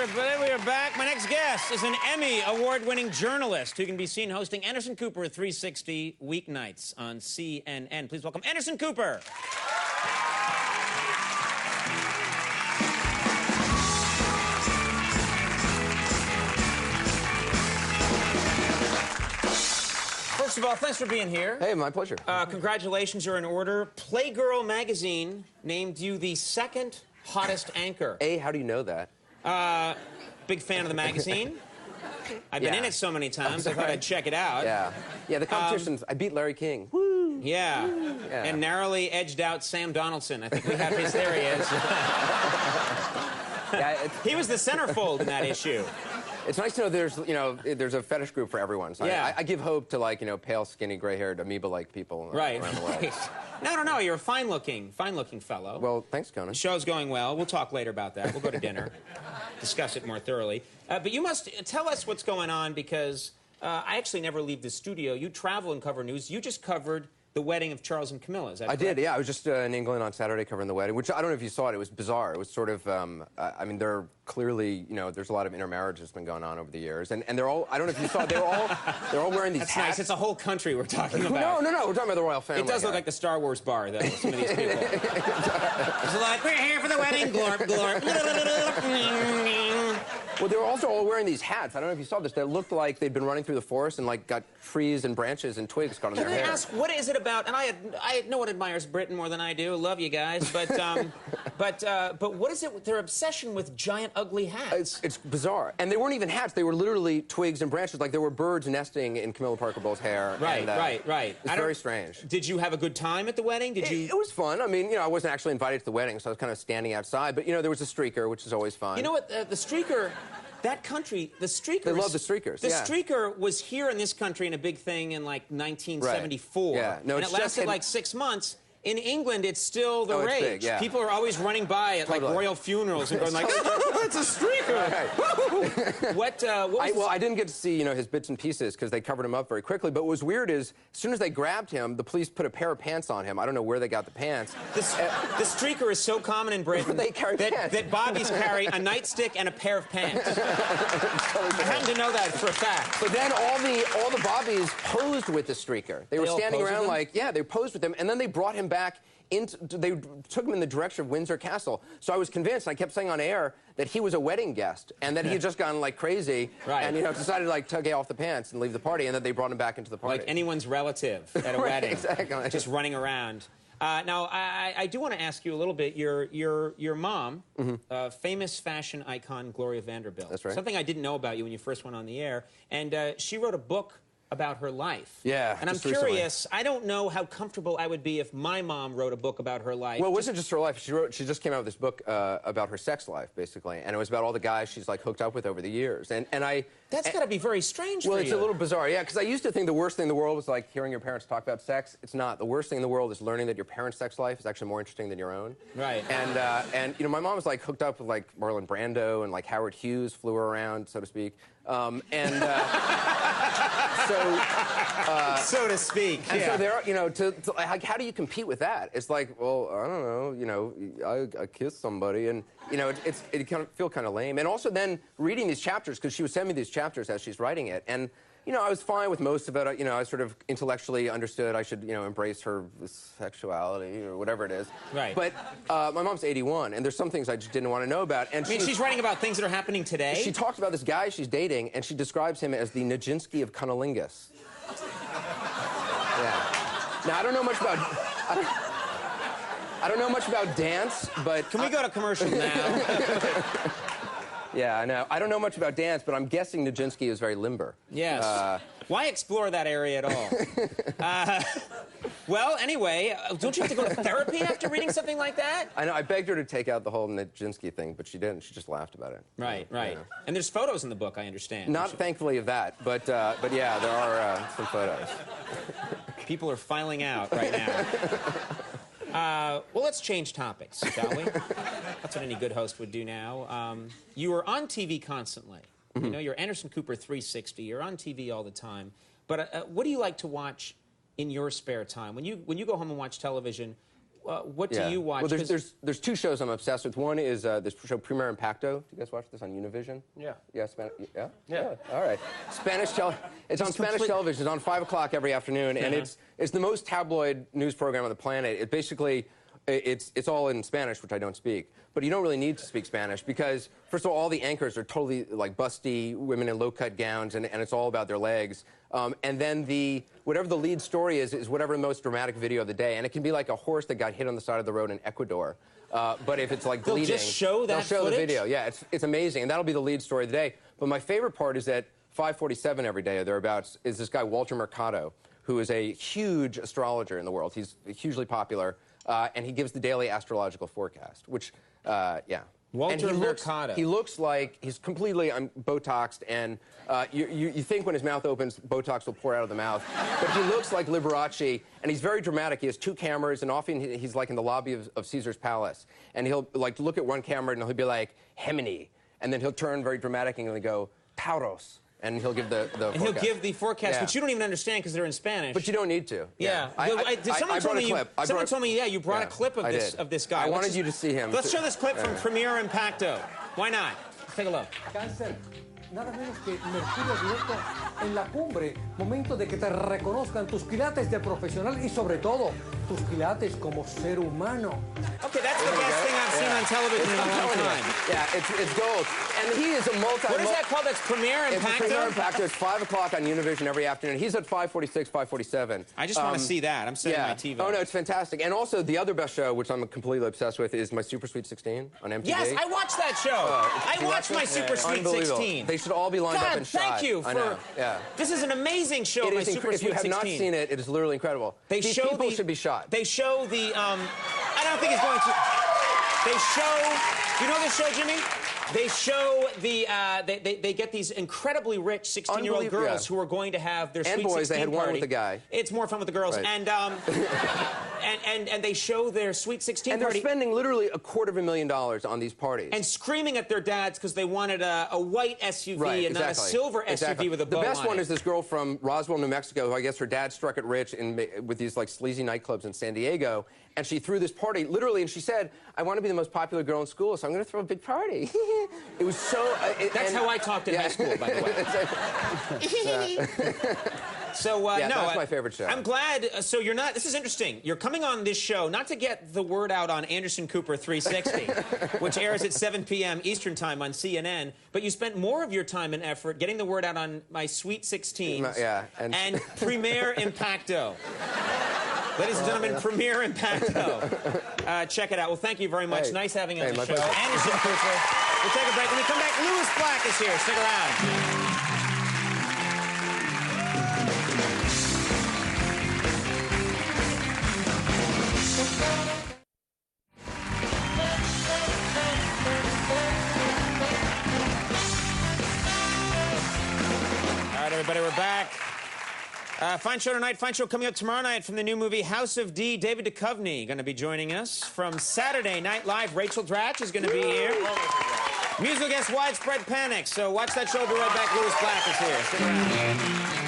everybody. We are back. My next guest is an Emmy award-winning journalist who can be seen hosting Anderson Cooper 360 weeknights on CNN. Please welcome Anderson Cooper. First of all, thanks for being here. Hey, my pleasure. Congratulations, you're in order. Playgirl magazine named you the second hottest anchor. How do you know that? Big fan of the magazine. I've been in it so many times, I thought I'd check it out. Yeah, the competitions. I beat Larry King. Woo! Yeah, and narrowly edged out Sam Donaldson. I think we have his, there he is. He was the centerfold in that issue. It's nice to know there's a fetish group for everyone. So I give hope to, like, pale, skinny, gray-haired, amoeba-like people around the world. No, you're a fine-looking fellow. Well, thanks, Conan. The show's going well. We'll talk later about that. We'll go to dinner, discuss it more thoroughly. But you must tell us what's going on, because I actually never leave the studio. You travel and cover news. You just covered the wedding of Charles and Camilla, is that correct? I did, yeah. I was just in England on Saturday covering the wedding, which I don't know if you saw it. It was bizarre. It was sort of, I mean, they're clearly, there's a lot of intermarriage that's been going on over the years. And they're all, I don't know if you saw, they're all wearing these hats. Nice. It's a whole country we're talking about. No. We're talking about the royal family. It does look like the Star Wars bar, though, some of these people. It's like, we're here for the wedding, glorp, glorp. Well, they were also all wearing these hats. I don't know if you saw this. They looked like they'd been running through the forest and, like, got trees and branches and twigs caught in their hair. Can I ask, what is it about? And no one admires Britain more than I do. Love you guys, but what is it with their obsession with giant, ugly hats? It's bizarre. And they weren't even hats. They were literally twigs and branches. Like, there were birds nesting in Camilla Parker Bowles' hair. Right. It's very strange. Did you have a good time at the wedding? It was fun. I mean, I wasn't actually invited to the wedding, so I was kind of standing outside. But, there was a streaker, which is always fun. You know what? The streaker... That country, the streakers... They love the streakers, The streaker was here in this country in a big thing in, like, 1974. Right. Yeah. No, and it lasted, like, 6 months. In England, it's still the rage. Big, yeah. People are always running by at, like, royal funerals and going, like, oh, it's a streaker! Right. What was Well, I didn't get to see, his bits and pieces, because they covered him up very quickly. But what was weird is, as soon as they grabbed him, the police put a pair of pants on him. I don't know where they got the pants. The streaker is so common in Britain they carry pants. that bobbies carry a nightstick and a pair of pants. I happen to know that for a fact. But then all the bobbies posed with the streaker. They were standing around like, they posed with him, and then they brought him back they took him in the direction of Windsor Castle. So I was convinced, I kept saying on air, that he was a wedding guest, and that he had just gone, like, crazy, and, decided, like, to get off the pants and leave the party, and then they brought him back into the party. Like anyone's relative at a wedding. Exactly. Just running around. Now, I do want to ask you a little bit. Your mom, famous fashion icon Gloria Vanderbilt. That's right. Something I didn't know about you when you first went on the air. And she wrote a book about her life. Yeah, and I'm curious, I don't know how comfortable I would be if my mom wrote a book about her life. Well, it wasn't just her life. She just came out with this book about her sex life, basically, and it was about all the guys she's, like, hooked up with over the years. That's got to be very strange for you. Well, it's a little bizarre, yeah, because I used to think the worst thing in the world was, like, hearing your parents talk about sex. It's not. The worst thing in the world is learning that your parents' sex life is actually more interesting than your own. Right. And my mom was, like, hooked up with, like, Marlon Brando, and, like, Howard Hughes flew her around, so to speak. So to speak. And so there, like, how do you compete with that? It's like, well, I don't know, I kissed somebody, and it kind of feel kind of lame. And also then reading these chapters, because she would send me these chapters as she's writing it, and I was fine with most of it. I sort of intellectually understood I should, embrace her sexuality or whatever it is. Right. But my mom's 81, and there's some things I just didn't want to know about. And she's writing about things that are happening today? She talks about this guy she's dating, and she describes him as the Nijinsky of cunnilingus. Yeah. Now, I don't know much about... I don't know much about dance, but... Can we go to commercial now? Yeah, I know. I don't know much about dance, but I'm guessing Nijinsky is very limber. Yes. Why explore that area at all? Well, anyway, don't you have to go to therapy after reading something like that? I know. I begged her to take out the whole Nijinsky thing, but she didn't. She just laughed about it. Right. And there's photos in the book, I understand. Not thankfully of that, but yeah, there are some photos. People are filing out right now. Well, let's change topics, shall we? That's what any good host would do now. You are on TV constantly. You're Anderson Cooper 360. You're on TV all the time. But what do you like to watch in your spare time? When you go home and watch television, what do you watch? Well, there's two shows I'm obsessed with. One is this show Primer Impacto. Do you guys watch this on Univision? Yeah. Yeah, yeah. All right. It's on Spanish television. It's on 5 o'clock every afternoon, and it's the most tabloid news program on the planet. It basically, it's all in Spanish, which I don't speak. But you don't really need to speak Spanish because, first of all the anchors are totally like busty women in low-cut gowns, and it's all about their legs. And then whatever the lead story is whatever the most dramatic video of the day. And it can be like a horse that got hit on the side of the road in Ecuador. But if it's like bleeding, they'll just show that they'll show footage? the video. Yeah, it's amazing. And that'll be the lead story of the day. But my favorite part is at 5:47 every day or thereabouts is this guy, Walter Mercado, who is a huge astrologer in the world. He's hugely popular. And he gives the daily astrological forecast, which, yeah. Walter Mercado. He looks like he's completely Botoxed, and you think when his mouth opens, Botox will pour out of the mouth. But he looks like Liberace, and he's very dramatic. He has 2 cameras, and often he's like in the lobby of Caesar's Palace. And he'll like look at one camera, and he'll be like, Gemini. And then he'll turn very dramatic, and he'll go, Tauros. And he'll give the forecast. And he'll give the forecast, which you don't even understand because they're in Spanish. But you don't need to. Yeah. Someone told me, you brought a clip of this guy. I wanted you to see him. Let's show this clip from Primer Impacto. Why not? Let's take a look. Cáncer, nada menos que Mercurio directo en la cumbre, momento de que te reconozcan tus quilates de profesional y sobre todo tus quilates como ser humano. Okay, that's the best thing I've seen on television in a long time. Yeah, it's gold. And he is a What is that called? That's Primer Impacto? It's Primer Impacto. It's 5 o'clock on Univision every afternoon. He's at 5:46, 5:47. I just want to see that. I'm setting my TV. Oh, no, it's fantastic. And also, the other best show, which I'm completely obsessed with, is my Super Sweet 16 on MTV. Yes, I watched that show. I watched my Super Sweet 16. They should all be lined up and shot. Thank you for... This is an amazing show, my Super Sweet 16. If you have not seen it, it is literally incredible. These people should be shot. They show I don't think it's going to... They show... You know this show, Jimmy? They show they get these incredibly rich 16-year-old girls who are going to have their and sweet boys, 16 they had party. one with the guy. It's more fun with the girls. Right. And they show their sweet 16 and party. And they're spending literally $250,000 on these parties. And screaming at their dads because they wanted a white SUV and not a silver SUV with a bow on it. The best one is this girl from Roswell, New Mexico, who I guess her dad struck it rich with these like sleazy nightclubs in San Diego. And she threw this party, literally, and she said, I want to be the most popular girl in school, so I'm going to throw a big party. It was so... That's how I talked in high school, by the way. So, that's my favorite show. I'm glad. So you're not... This is interesting. You're coming on this show not to get the word out on Anderson Cooper 360, which airs at 7 p.m. Eastern Time on CNN, but you spent more of your time and effort getting the word out on my Sweet 16s and Primer Impacto. Ladies and gentlemen, Primer Impacto. Check it out. Well, thank you very much. Hey. Nice having you on the show. Pleasure. Anderson Cooper. We'll take a break. When we come back, Louis Black is here. Stick around. All right, everybody, we're back. Fine show tonight. Fine show coming up tomorrow night from the new movie House of D. David Duchovny going to be joining us. From Saturday Night Live, Rachel Dratch is going to be here. Musical guest, Widespread Panic. So watch that show. We'll be right back. Louis Black is here. Stick around.